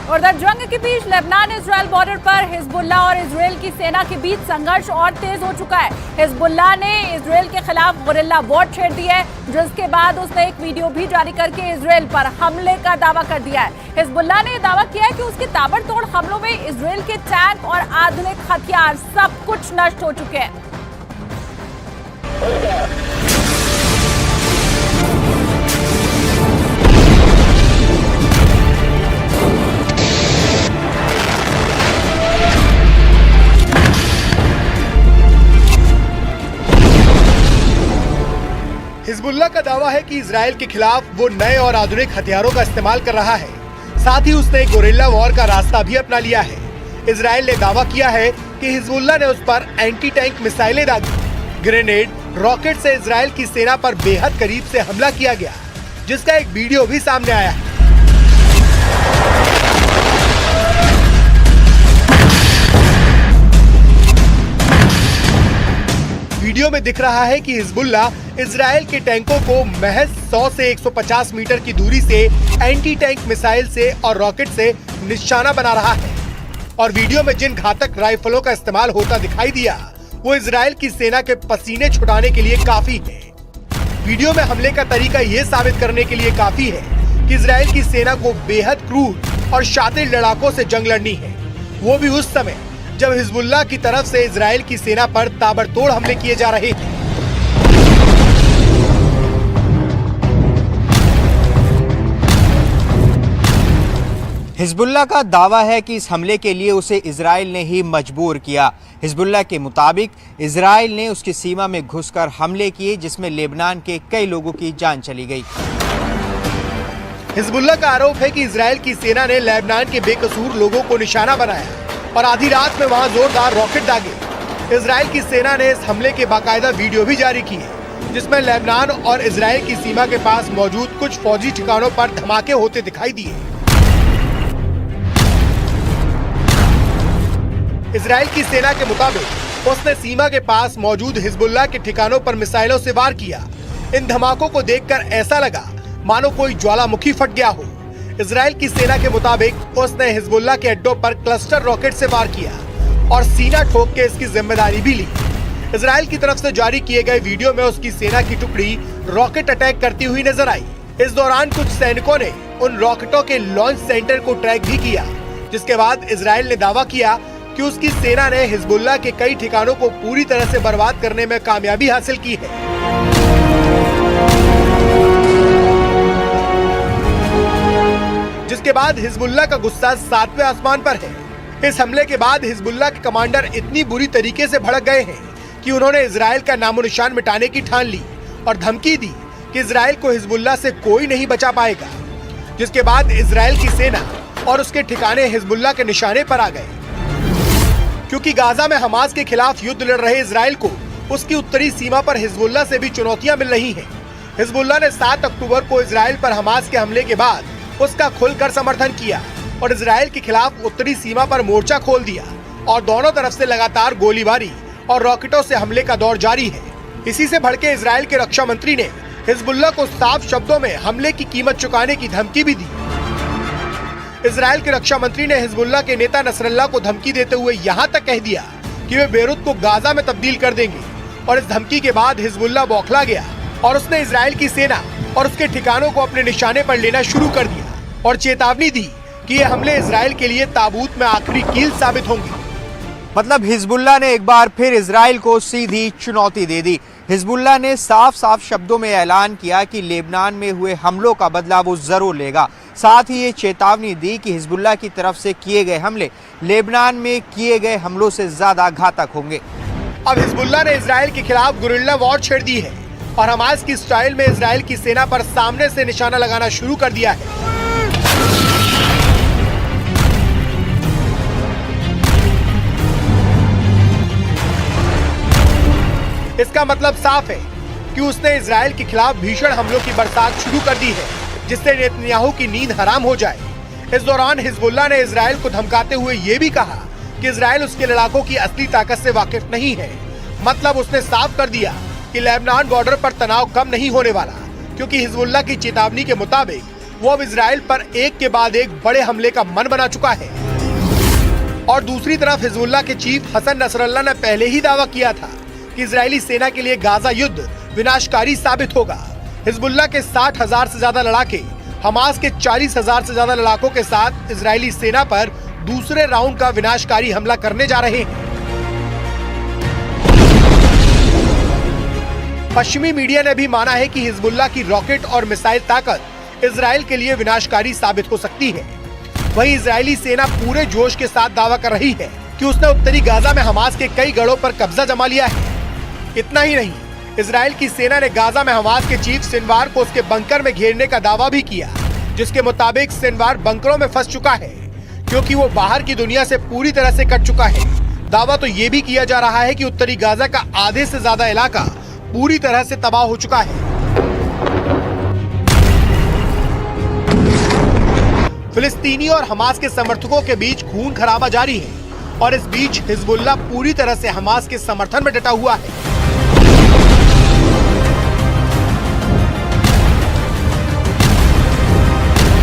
उधर जंग के बीच लेबनान इजराइल बॉर्डर पर हिजबुल्लाह और इजराइल की सेना के बीच संघर्ष और तेज हो चुका है। हिजबुल्लाह ने इजराइल के खिलाफ गुरिल्ला वॉर छेड़ दी है, जिसके बाद उसने एक वीडियो भी जारी करके इजराइल पर हमले का दावा कर दिया है। हिजबुल्लाह ने दावा किया है कि उसके ताबड़तोड़ हमलों में इजराइल के टैंक और आधुनिक हथियार सब कुछ नष्ट हो चुके हैं। हिजबुल्लाह का दावा है कि इजराइल के खिलाफ वो नए और आधुनिक हथियारों का इस्तेमाल कर रहा है। साथ ही उसने गोरिल्ला वॉर का रास्ता भी अपना लिया है। इजराइल ने दावा किया है कि हिजबुल्लाह ने उस पर एंटी टैंक मिसाइलें दागी। ग्रेनेड, रॉकेट से इजराइल की सेना पर बेहद करीब से हमला किया गया, जिसका एक वीडियो भी सामने आया है। वीडियो में दिख रहा है कि हिजबुल्लाह इजराइल के टैंकों को महज 100 से 150 मीटर की दूरी से एंटी टैंक मिसाइल से और रॉकेट से निशाना बना रहा है। और वीडियो में जिन घातक राइफलों का इस्तेमाल होता दिखाई दिया, वो इजराइल की सेना के पसीने छुड़ाने के लिए काफी है। वीडियो में हमले का तरीका ये साबित करने के लिए काफी है कि इजराइल की सेना को बेहद क्रूर और शातिर लड़ाकों से जंग लड़नी है, वो भी उस समय जब हिजबुल्लाह की तरफ से इजराइल की सेना पर ताबड़तोड़ हमले किए जा रहे थे। हिजबुल्लाह का दावा है कि इस हमले के लिए उसे इजराइल ने ही मजबूर किया। हिजबुल्लाह के मुताबिक इजराइल ने उसकी सीमा में घुसकर हमले किए, जिसमें लेबनान के कई लोगों की जान चली गई। हिजबुल्लाह का आरोप है कि इजराइल की सेना ने लेबनान के बेकसूर लोगों को निशाना बनाया और आधी रात में वहां जोरदार रॉकेट दागे। इजराइल की सेना ने इस हमले के बाकायदा वीडियो भी जारी किए, जिसमें लेबनान और इजराइल की सीमा के पास मौजूद कुछ फौजी ठिकानों पर धमाके होते दिखाई दिए। इजराइल की सेना के मुताबिक उसने सीमा के पास मौजूद हिजबुल्लाह के ठिकानों पर मिसाइलों से वार किया। इन धमाकों को देखकर ऐसा लगा मानो कोई ज्वालामुखी फट गया हो। इजराइल की सेना के मुताबिक उसने हिजबुल्लाह के अड्डों पर क्लस्टर रॉकेट से वार किया और सीना ठोक के इसकी जिम्मेदारी भी ली। इजराइल की तरफ से जारी किए गए वीडियो में उसकी सेना की टुकड़ी रॉकेट अटैक करती हुई नजर आई। इस दौरान कुछ सैनिकों ने उन रॉकेटों के लॉन्च सेंटर को ट्रैक भी किया, जिसके बाद इजराइल ने दावा किया कि उसकी सेना ने हिजबुल्लाह के कई ठिकानों को पूरी तरह से बर्बाद करने में कामयाबी हासिल की है। जिसके बाद हिजबुल्लाह का गुस्सा 7वें आसमान पर है। इस हमले के बाद हिजबुल्लाह के कमांडर इतनी बुरी तरीके से भड़क गए हैं कि उन्होंने इजराइल का नामो निशान मिटाने की ठान ली और धमकी दी कि इजराइल को हिजबुल्लाह से कोई नहीं बचा पाएगा। जिसके बाद इजराइल की सेना और उसके ठिकाने हिजबुल्लाह के निशाने पर आ गए। क्योंकि गाजा में हमास के खिलाफ युद्ध लड़ रहे इजराइल को उसकी उत्तरी सीमा पर हिजबुल्लाह से भी चुनौतियां मिल रही हैं। हिजबुल्लाह ने 7 अक्टूबर को इजराइल पर हमास के हमले के बाद उसका खुलकर समर्थन किया और इजराइल के खिलाफ उत्तरी सीमा पर मोर्चा खोल दिया और दोनों तरफ से लगातार गोलीबारी और रॉकेटों से हमले का दौर जारी है। इसी से भड़के इजराइल के रक्षा मंत्री ने हिजबुल्लाह को साफ शब्दों में हमले की कीमत चुकाने की धमकी भी दी। इजराइल के रक्षा मंत्री ने हिजबुल्लाह के नेता नसरल्लाह को धमकी देते हुए यहाँ तक कह दिया कि वे बेरूत को गाजा में तब्दील कर देंगे। और इस धमकी के बाद हिजबुल्लाह बौखला गया और उसने इजराइल की सेना और उसके ठिकानों को अपने निशाने पर लेना शुरू कर दिया और चेतावनी दी कि ये हमले इजराइल के लिए ताबूत में आखिरी कील साबित होंगे। मतलब हिजबुल्लाह ने एक बार फिर इजराइल को सीधी चुनौती दे दी। हिजबुल्लाह ने साफ साफ शब्दों में ऐलान किया कि लेबनान में हुए हमलों का बदला वो जरूर लेगा। साथ ही ये चेतावनी दी कि हिजबुल्लाह की तरफ से किए गए हमले लेबनान में किए गए हमलों से ज्यादा घातक होंगे। अब हिजबुल्लाह ने इजराइल के खिलाफ गुरिल्ला वॉर छेड़ दी है और हमास की स्टाइल में इजराइल की सेना पर सामने से निशाना लगाना शुरू कर दिया है। इसका मतलब साफ है कि उसने इजराइल के खिलाफ भीषण हमलों की बरसात शुरू कर दी है, जिससे नेतन्याहू की नींद हराम हो जाए। इस दौरान हिजबुल्लाह ने इजराइल को धमकाते हुए ये भी कहा कि इजराइल उसके लड़ाकों की असली ताकत से वाकिफ नहीं है। मतलब उसने साफ कर दिया कि लेबनान बॉर्डर पर तनाव कम नहीं होने वाला, क्योंकि हिजबुल्लाह की चेतावनी के मुताबिक वो अब इजराइल पर एक के बाद एक बड़े हमले का मन बना चुका है। और दूसरी तरफ हिजबुल्लाह के चीफ हसन नसरल्लाह ने पहले ही दावा किया था कि इजरायली सेना के लिए गाजा युद्ध विनाशकारी साबित होगा। हिजबुल्लाह के 60,000 से ज्यादा लड़ाके हमास के 40,000 से ज्यादा लड़ाकों के साथ इजरायली सेना पर दूसरे राउंड का विनाशकारी हमला करने जा रहे हैं। पश्चिमी मीडिया ने भी माना है कि हिजबुल्लाह की रॉकेट और मिसाइल ताकत इजराइल के लिए विनाशकारी साबित हो सकती है। वहीं इजरायली सेना पूरे जोश के साथ दावा कर रही है कि उसने उत्तरी गाजा में हमास के कई गढ़ों पर कब्जा जमा लिया है। इतना ही नहीं, इजराइल की सेना ने गाजा में हमास के चीफ सिनवार को उसके बंकर में घेरने का दावा भी किया, जिसके मुताबिक सिनवार बंकरों में फंस चुका है क्योंकि वो बाहर की दुनिया से पूरी तरह से कट चुका है। दावा तो ये भी किया जा रहा है कि उत्तरी गाजा का आधे से ज्यादा इलाका पूरी तरह से तबाह हो चुका है। फिलिस्तीनी और हमास के समर्थकों के बीच खून खराबा जारी है और इस बीच हिजबुल्लाह पूरी तरह से हमास के समर्थन में डटा हुआ है।